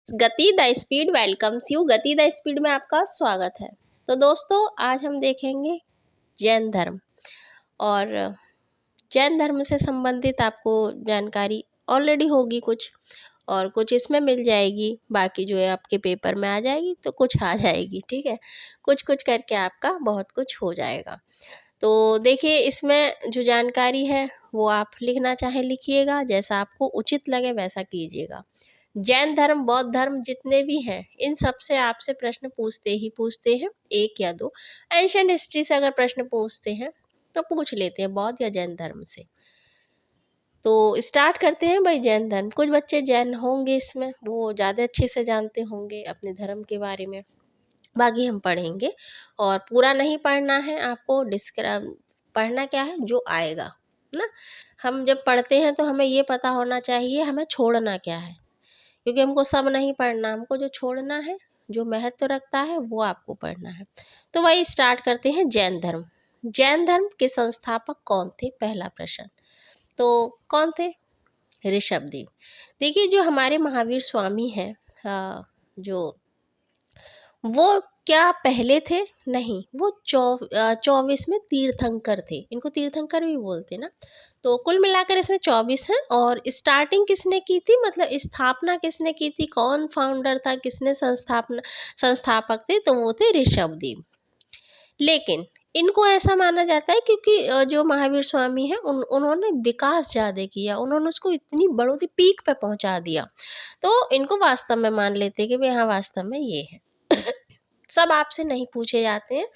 गति the speed welcomes you. गति the speed में आपका स्वागत है। तो दोस्तों, आज हम देखेंगे जैन धर्म। और जैन धर्म से संबंधित आपको जानकारी ऑलरेडी होगी कुछ, और कुछ इसमें मिल जाएगी, बाकी जो है आपके पेपर में आ जाएगी, तो कुछ आ जाएगी। ठीक है, कुछ कुछ करके आपका बहुत कुछ हो जाएगा। तो देखिए, इसमें जो जानकारी है वो आप लिखना चाहे लिखिएगा, जैसा आपको उचित लगे वैसा कीजिएगा। जैन धर्म, बौद्ध धर्म जितने भी हैं, इन सब से आपसे प्रश्न पूछते ही पूछते हैं, एक या दो। एंशिएंट हिस्ट्री से अगर प्रश्न पूछते हैं तो पूछ लेते हैं, बौद्ध या जैन धर्म से। तो स्टार्ट करते हैं भाई जैन धर्म। कुछ बच्चे जैन होंगे इसमें, वो ज़्यादा अच्छे से जानते होंगे अपने धर्म के बारे में, बाकी हम पढ़ेंगे। और पूरा नहीं पढ़ना है आपको, पढ़ना क्या है जो आएगा ना। हम जब पढ़ते हैं तो हमें ये पता होना चाहिए हमें छोड़ना क्या है, क्योंकि हमको सब नहीं पढ़ना, हमको जो छोड़ना है, जो महत्व रखता है, वो आपको पढ़ना है। तो वही स्टार्ट करते हैं। जैन धर्म। जैन धर्म के संस्थापक कौन थे, पहला प्रश्न। तो कौन थे? ऋषभदेव। देखिए, जो हमारे महावीर स्वामी हैं, जो वो क्या पहले थे? नहीं, वो 24 में तीर्थंकर थे। इनको तीर्थंकर भी बोलते ना। तो कुल मिलाकर इसमें 24 हैं। और स्टार्टिंग किसने की थी, मतलब स्थापना किसने की थी, कौन फाउंडर था, किसने संस्थापक थे? तो वो थे ऋषभदेव। लेकिन इनको ऐसा माना जाता है क्योंकि जो महावीर स्वामी हैं उन्होंने विकास ज़्यादा किया, उन्होंने उसको इतनी बढ़ोतरी पीक पे पहुंचा दिया। तो इनको वास्तव में मान लेते हैं कि भाई हाँ, वास्तव में ये है। सब आपसे नहीं पूछे जाते हैं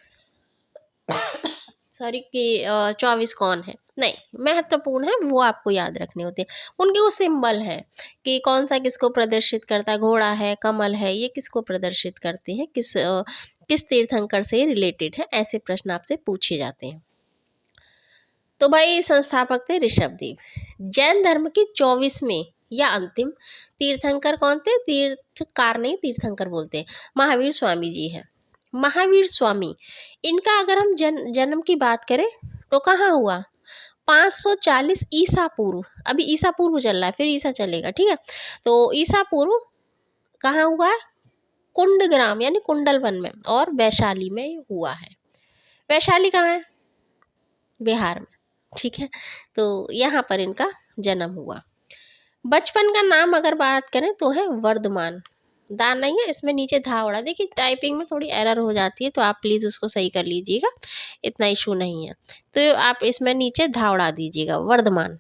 सॉरी कि 24 कौन है, नहीं, महत्वपूर्ण है वो आपको याद रखने होते हैं। उनके वो सिंबल हैं कि कौन सा किसको प्रदर्शित करता है, घोड़ा है, कमल है, ये किसको प्रदर्शित करते हैं, किस तीर्थंकर से रिलेटेड है, ऐसे प्रश्न आपसे पूछे जाते हैं। तो भाई संस्थापक थे ऋषभदेव। जैन धर्म के 24वें या अंतिम तीर्थंकर कौन थे? तीर्थकार नहीं, तीर्थंकर बोलते हैं। महावीर स्वामी जी हैं। महावीर स्वामी, इनका अगर हम जन्म की बात करें तो कहाँ हुआ? 540 ईसा पूर्व। अभी ईसा पूर्व चल रहा है, फिर ईसा चलेगा, ठीक है। तो ईसा पूर्व कहाँ हुआ है? कुंडग्राम यानी कुंडलवन में, और वैशाली में हुआ है। वैशाली कहाँ है? बिहार में, ठीक है। तो यहाँ पर इनका जन्म हुआ। बचपन का नाम अगर बात करें तो है वर्धमान। दान नहीं है इसमें, नीचे धा उड़ा। देखिए, टाइपिंग में थोड़ी एरर हो जाती है, तो आप प्लीज़ उसको सही कर लीजिएगा, इतना इशू नहीं है। तो आप इसमें नीचे धा उड़ा दीजिएगा, वर्धमान।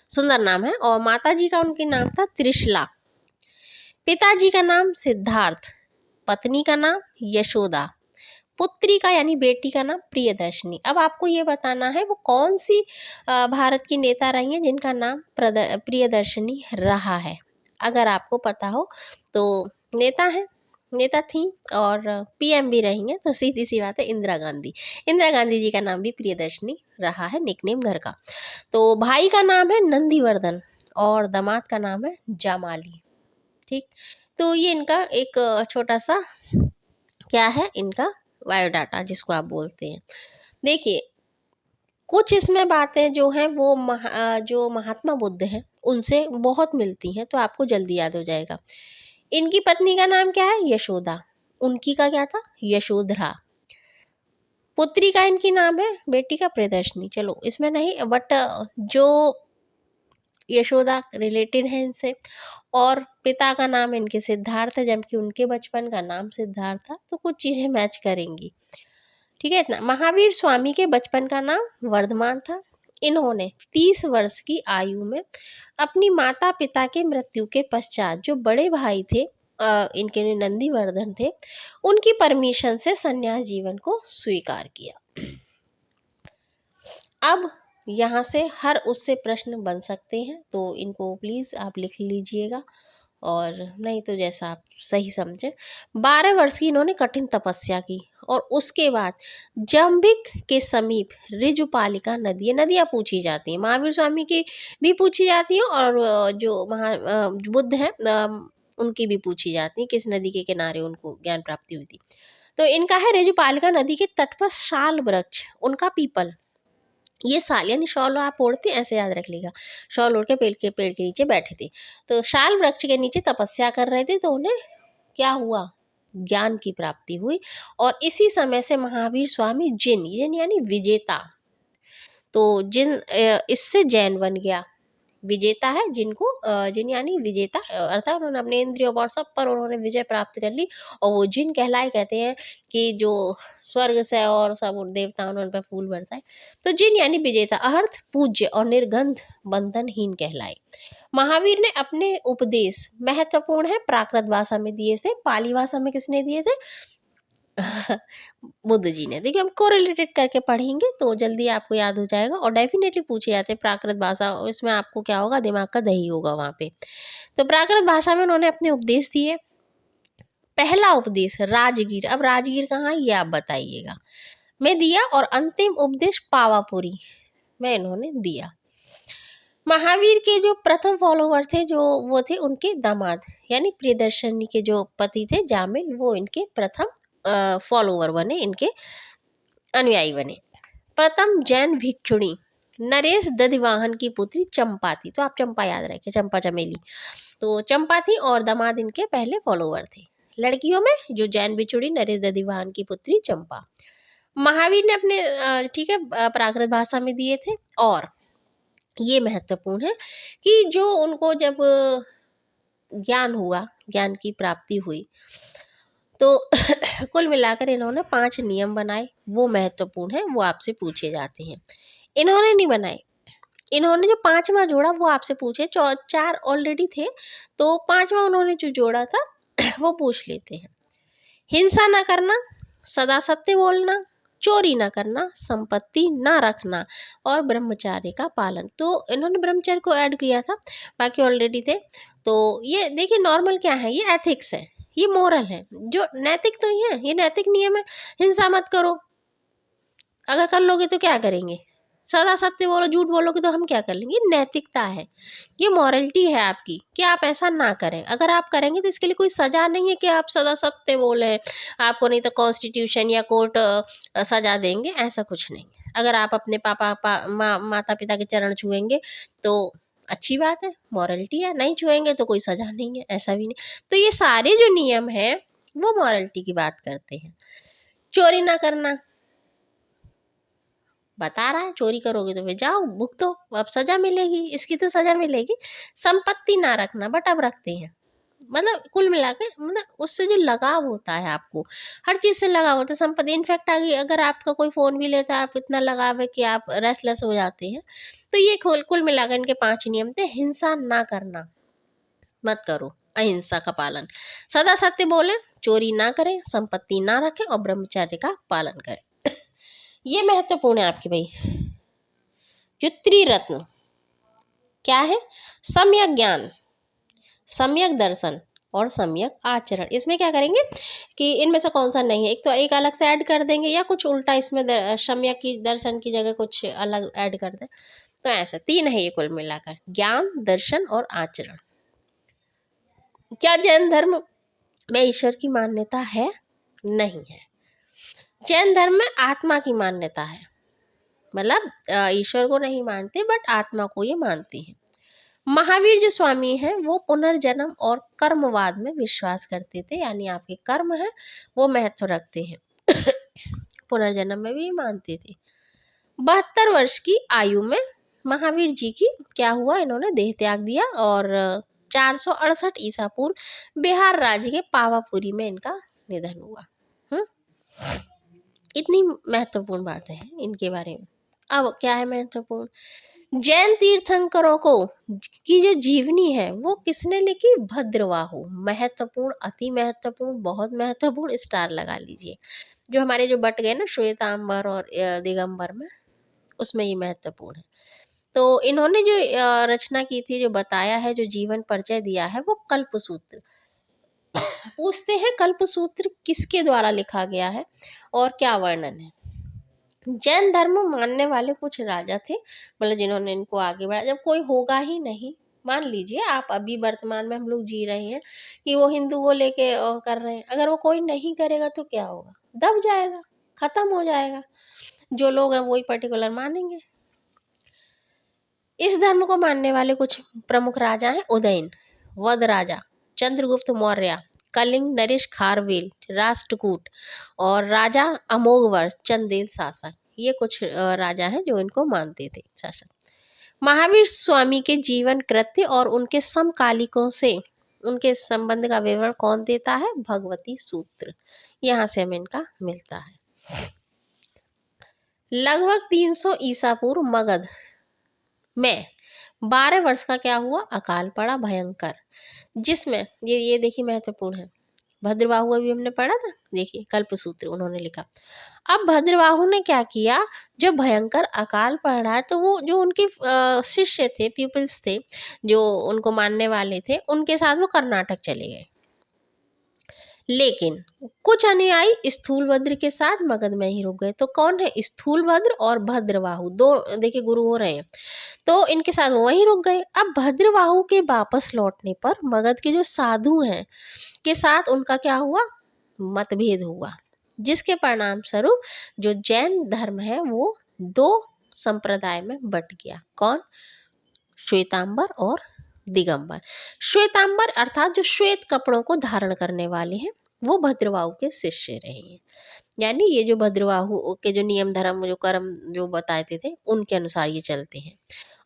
सुंदर नाम है। और माता जी का उनके नाम था त्रिशला। पिताजी का नाम सिद्धार्थ। पत्नी का नाम यशोदा। पुत्री का यानी बेटी का नाम प्रियदर्शनी। अब आपको ये बताना है वो कौन सी भारत की नेता रही हैं जिनका नाम प्रियदर्शनी रहा है। अगर आपको पता हो तो नेता थी और पीएम भी रही हैं, तो सीधी सी बात है इंदिरा गांधी। इंदिरा गांधी जी का नाम भी प्रियदर्शनी रहा है, निकनेम घर का। तो भाई का नाम है नंदीवर्धन और दामाद का नाम है जामाली। ठीक, तो ये इनका एक छोटा सा क्या है, इनका बायोडाटा जिसको आप बोलते हैं। देखिए, कुछ इसमें बातें जो हैं वो जो महात्मा बुद्ध हैं उनसे बहुत मिलती हैं, तो आपको जल्दी याद हो जाएगा। इनकी पत्नी का नाम क्या है? यशोदा। उनकी का क्या था? यशोधरा। पुत्री का इनकी नाम है, बेटी का प्रियदर्शनी। चलो इसमें नहीं, बट जो यशोदा रिलेटेड है इनसे। और पिता का नाम इनके सिद्धार्थ है, जबकि उनके बचपन का नाम सिद्धार्थ था, तो कुछ चीज़ें मैच करेंगी, ठीक है इतना। महावीर स्वामी के बचपन का नाम वर्धमान था। इन्होंने 30 वर्ष की आयु में अपनी माता पिता के मृत्यु के पश्चात जो बड़े भाई थे, इनके नंदीवर्धन थे, उनकी परमिशन से संन्यास जीवन को स्वीकार किया। अब यहाँ से हर उससे प्रश्न बन सकते हैं, तो इनको प्लीज़ आप लिख लीजिएगा, और नहीं तो जैसा आप सही समझें। 12 वर्ष की इन्होंने कठिन तपस्या की, और उसके बाद जंबिक के समीप ऋजुपालिका नदी, ये नदियाँ पूछी जाती हैं, महावीर स्वामी की भी पूछी जाती हैं, और जो बुद्ध हैं उनकी भी पूछी जाती हैं, किस नदी के किनारे उनको ज्ञान प्राप्ति हुई थी। तो इनका है ऋजुपालिका नदी के तट पर शाल वृक्ष, उनका पीपल, ये शाल यानी शॉल आप ओढ़ते हैं, ऐसे याद रख लीजिएगा। शॉल ओढ़ के पेड़ के नीचे बैठे थे। तो शाल वृक्ष के नीचे तपस्या कर रहे थे, तो उन्हें क्या हुआ, ज्ञान की प्राप्ति हुई। और इसी समय से महावीर स्वामी जिन जिन यानी विजेता, तो जिन इससे जैन बन गया। विजेता है जिनको जिन यानी विजेता, अर्थात उन्होंने अपने इंद्रियों और सब पर उन्होंने विजय प्राप्त कर ली, और वो जिन कहलाए, कहते हैं कि जो स्वर्ग से और सब देवताओं ने उन पर फूल बरसाए। तो जिन यानी विजेता, अर्थ पूज्य और निर्गंध बंधनहीन कहलाए। महावीर ने अपने उपदेश महत्वपूर्ण है प्राकृत भाषा में दिए थे, पाली भाषा में किसने दिए थे? बुद्ध जी ने। देखिए हम कोरिलेटेड करके पढ़ेंगे तो जल्दी आपको याद हो जाएगा, और डेफिनेटली पूछे जाते हैं प्राकृत भाषा, इसमें आपको क्या होगा, दिमाग का दही होगा वहाँ पे। तो प्राकृत भाषा में उन्होंने अपने उपदेश दिए। पहला उपदेश राजगीर, अब राजगीर कहाँ है ये आप बताइएगा, में दिया, और अंतिम उपदेश पावापुरी में इन्होंने दिया। महावीर के जो प्रथम फॉलोवर थे, जो वो थे उनके दामाद, यानी प्रियदर्शनी के जो पति थे जामिल, वो इनके प्रथम फॉलोवर बने, इनके अनुयायी बने। प्रथम जैन भिक्षुणी नरेश दधिवाहन की पुत्री चंपा थी। तो आप चंपा याद रखें, चंपा चमेली। तो चंपा थी और दामाद इनके पहले फॉलोवर थे। लड़कियों में जो जैन भिक्षुणी नरेश दधिवाहन की पुत्री चंपा। महावीर ने अपने ठीक है प्राकृत भाषा में दिए थे। और ये महत्वपूर्ण है कि जो उनको जब ज्ञान हुआ, ज्ञान की प्राप्ति हुई, तो कुल मिलाकर इन्होंने 5 नियम बनाए, वो महत्वपूर्ण है, वो आपसे पूछे जाते हैं। इन्होंने नहीं बनाए, इन्होंने जो 5वां जोड़ा वो आपसे पूछे, 4 ऑलरेडी थे, तो 5वां उन्होंने जो जोड़ा था वो पूछ लेते हैं। हिंसा ना करना, सदा सत्य बोलना, चोरी ना करना, संपत्ति ना रखना, और ब्रह्मचार्य का पालन। तो इन्होंने ब्रह्मचर्य को ऐड किया था, बाकी ऑलरेडी थे। तो ये देखिए नॉर्मल क्या है, ये एथिक्स है, ये मोरल है, जो नैतिक तो ये है, ये नैतिक नियम है। हिंसा मत करो, अगर कर लोगे तो क्या करेंगे, सदा सत्य बोलो, झूठ बोलोगे तो हम क्या कर लेंगे, नैतिकता है, ये मॉरलिटी है आपकी कि आप ऐसा ना करें। अगर आप करेंगे तो इसके लिए कोई सजा नहीं है कि आप सदा सत्य बोले आपको, नहीं तो कॉन्स्टिट्यूशन या कोर्ट सजा देंगे, ऐसा कुछ नहीं। अगर आप अपने माता पिता के चरण छुएंगे तो अच्छी बात है, मॉरलिटी है, नहीं छुएंगे तो कोई सजा नहीं है, ऐसा भी नहीं। तो ये सारे जो नियम है वो मॉरलिटी की बात करते हैं। चोरी ना करना, बता रहा है चोरी करोगे तो फिर जाओ भुगतो, अब सजा मिलेगी, इसकी तो सजा मिलेगी। संपत्ति ना रखना, बट अब रखते हैं, मतलब कुल मिला के, मतलब उससे जो लगाव होता है, आपको हर चीज से लगाव होता है। संपत्ति इनफैक्ट आगे अगर आपका कोई फोन भी लेता है, आप इतना लगाव है कि आप रेस्टलेस हो जाते हैं। तो ये कुल मिलाकर इनके 5 नियम थे। हिंसा ना करना, मत करो, अहिंसा का पालन, सदा सत्य बोले, चोरी ना करें, संपत्ति ना रखें, और ब्रह्मचर्य का पालन करें। ये महत्वपूर्ण है आपके भाई। जो त्रिरत्न क्या है, सम्यक ज्ञान, सम्यक दर्शन और सम्यक आचरण। इसमें क्या करेंगे कि इनमें से कौन सा नहीं है, एक तो एक अलग से ऐड कर देंगे, या कुछ उल्टा इसमें सम्यक की दर्शन की जगह कुछ अलग ऐड कर दें। तो ऐसा 3 है ये कुल मिलाकर, ज्ञान, दर्शन और आचरण। क्या जैन धर्म में ईश्वर की मान्यता है? नहीं है। जैन धर्म में आत्मा की मान्यता है, मतलब ईश्वर को नहीं मानते बट आत्मा को ये मानती है। महावीर जो स्वामी हैं वो पुनर्जन्म और कर्मवाद में विश्वास करते थे, यानी आपके कर्म है वो महत्व रखते हैं। पुनर्जन्म में भी मानते थे। 72 वर्ष की आयु में महावीर जी की क्या हुआ, इन्होंने देह त्याग दिया, और 468 ईसा पूर्व बिहार राज्य के पावापुरी में इनका निधन हुआ। इतनी महत्वपूर्ण बात है इनके बारे में। अब क्या है महत्वपूर्ण, जैन तीर्थंकरों को की जो जीवनी है वो किसने लिखी, भद्रवाहु। महत्वपूर्ण, अति महत्वपूर्ण, बहुत महत्वपूर्ण, स्टार लगा लीजिए। जो हमारे जो बट गए ना श्वेतांबर और दिगंबर में, उसमें ये महत्वपूर्ण है। तो इन्होंने जो रचना की थी, जो बताया है, जो जीवन परिचय दिया है, वो कल्पसूत्र। पूछते हैं कल्पसूत्र किसके द्वारा लिखा गया है और क्या वर्णन है। जैन धर्म मानने वाले कुछ राजा थे, मतलब जिन्होंने इनको आगे बढ़ा। जब कोई होगा ही नहीं, मान लीजिए आप अभी वर्तमान में हम लोग जी रहे हैं कि वो हिंदू को लेके कर रहे हैं, अगर वो कोई नहीं करेगा तो क्या होगा, दब जाएगा, खत्म हो जाएगा। जो लोग हैं वही पर्टिकुलर मानेंगे, इस धर्म को मानने वाले कुछ प्रमुख राजा हैं उदयन, वध राजा, चंद्रगुप्त मौर्य, कलिंग नरेश खारवेल, राष्ट्रकूट और राजा अमोघवर्ष चंदेल शासक। ये कुछ राजा हैं जो इनको मानते थे शासक। महावीर स्वामी के जीवन कृत्य और उनके समकालिकों से उनके संबंध का विवरण कौन देता है? भगवती सूत्र, यहाँ से हमें इनका मिलता है। लगभग 300 ईसा पूर्व मगध में 12 वर्ष का क्या हुआ? अकाल पड़ा भयंकर, जिसमें ये देखिए महत्वपूर्ण है, भद्रबाहु अभी हमने पढ़ा था, देखिए कल्पसूत्र उन्होंने लिखा। अब भद्रबाहु ने क्या किया, जब भयंकर अकाल पड़ रहा है तो वो जो उनके शिष्य थे, पीपल्स थे, जो उनको मानने वाले थे, उनके साथ वो कर्नाटक चले गए। लेकिन कुछ अनुयायी स्थूलभद्र के साथ मगध में ही रुक गए। तो कौन है? स्थूलभद्र और भद्रबाहु, दो देखिए गुरु हो रहे हैं, तो इनके साथ वो वहीं रुक गए। अब भद्रबाहु के वापस लौटने पर मगध के जो साधु हैं के साथ उनका क्या हुआ? मतभेद हुआ, जिसके परिणाम स्वरूप जो जैन धर्म है वो 2 संप्रदाय में बट गया। कौन? श्वेतांबर और दिगंबर। श्वेतांबर अर्थात जो श्वेत कपड़ों को धारण करने वाले हैं, वो भद्रबाहु के शिष्य रहे हैं। यानी ये जो भद्रबाहु के जो नियम धर्म जो कर्म जो बताते थे उनके अनुसार ये चलते हैं।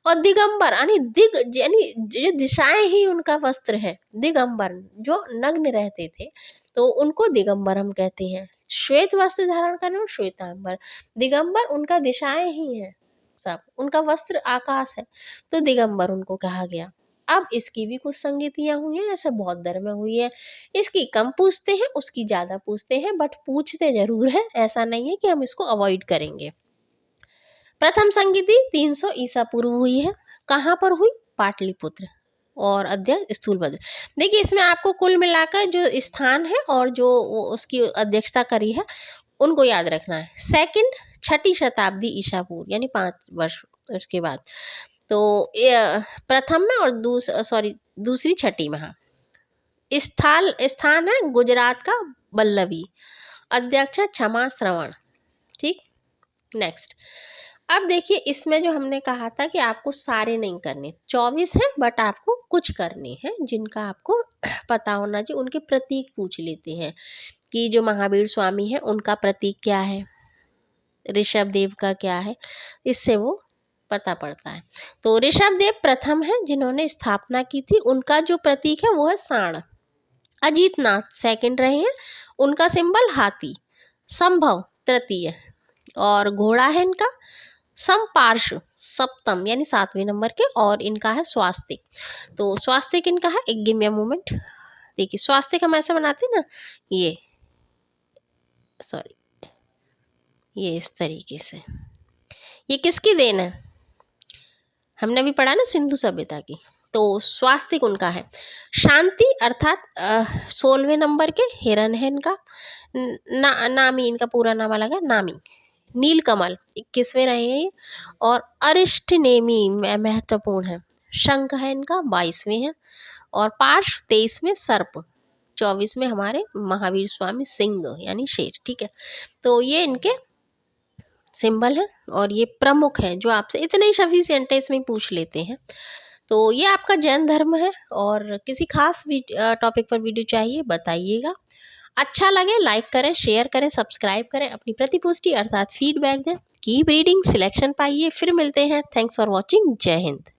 और दिगंबर यानी जो दिशाएं ही उनका वस्त्र है, दिगंबर जो नग्न रहते थे तो उनको दिगंबर हम कहते हैं। श्वेत वस्त्र धारण करने और श्वेतांबर, दिगंबर उनका दिशाएं ही हैं, सब उनका वस्त्र आकाश है, तो दिगंबर उनको कहा गया। अब इसकी भी कुछ संगतियां हुई हैं, जैसे बौद्ध धर्म में हुई है। इसकी कम पूछते हैं, उसकी ज़्यादा पूछते हैं, बट पूछते जरूर है, ऐसा नहीं है कि हम इसको अवॉइड करेंगे। प्रथम संगति 300 ईसा पूर्व हुई है। कहाँ पर हुई? पाटलिपुत्र, और अध्यक्ष स्थूलभद्र। देखिए इसमें आपको कुल मिलाकर जो स्थान है और जो उसकी अध्यक्षता करी है उनको याद रखना है। सेकंड 6ठी शताब्दी ईसा पूर्व, यानी 5 वर्ष उसके बाद। तो प्रथम में और दूसरी 6ठी में। हाँ, स्थान है गुजरात का बल्लभी, अध्यक्ष है क्षमा श्रवण। ठीक, नेक्स्ट। अब देखिए इसमें जो हमने कहा था कि आपको सारे नहीं करने, 24 है बट आपको कुछ करने हैं जिनका आपको पता होना चाहिए। उनके प्रतीक पूछ लेते हैं कि जो महावीर स्वामी है उनका प्रतीक क्या है, ऋषभ देव का क्या है, इससे वो पता पड़ता है। तो ऋषभ देव प्रथम है जिन्होंने स्थापना की थी, उनका जो प्रतीक है वो है सांड। अजीतनाथ सेकंड रहे हैं, उनका सिंबल हाथी। संभव तृतीय, और घोड़ा है इनका। समपार्श्व सप्तम यानी 7वें नंबर के, और इनका है स्वास्तिक। तो स्वास्तिक इनका है, एक गिव मी अ मोमेंट। देखिए स्वास्तिक हम ऐसे बनाते हैं ना, ये इस तरीके से। ये किसकी देन है? हमने भी पढ़ा ना सिंधु सभ्यता की। तो स्वास्तिक उनका है। शांति अर्थात 16वें नंबर के, हिरन है इनका। नामी इनका पूरा नाम अलग है, नामी। नीलकमल 21वें रहे हैं, और अरिष्टनेमी महत्वपूर्ण है। शंख है इनका, 22वें है, और पार्श्व 23वें सर्प, 24वें हमारे महावीर स्वामी सिंह यानी शेर। ठीक है, तो ये इनके सिंबल है और ये प्रमुख है जो आपसे इतने ही सफिशिएंट है, इसमें पूछ लेते हैं। तो ये आपका जैन धर्म है, और किसी खास टॉपिक पर वीडियो चाहिए बताइएगा। अच्छा लगे लाइक करें, शेयर करें, सब्सक्राइब करें, अपनी प्रतिपुष्टि अर्थात फीडबैक दें। कीप रीडिंग, सिलेक्शन पाइए। फिर मिलते हैं। Thanks for watching. जय हिंद।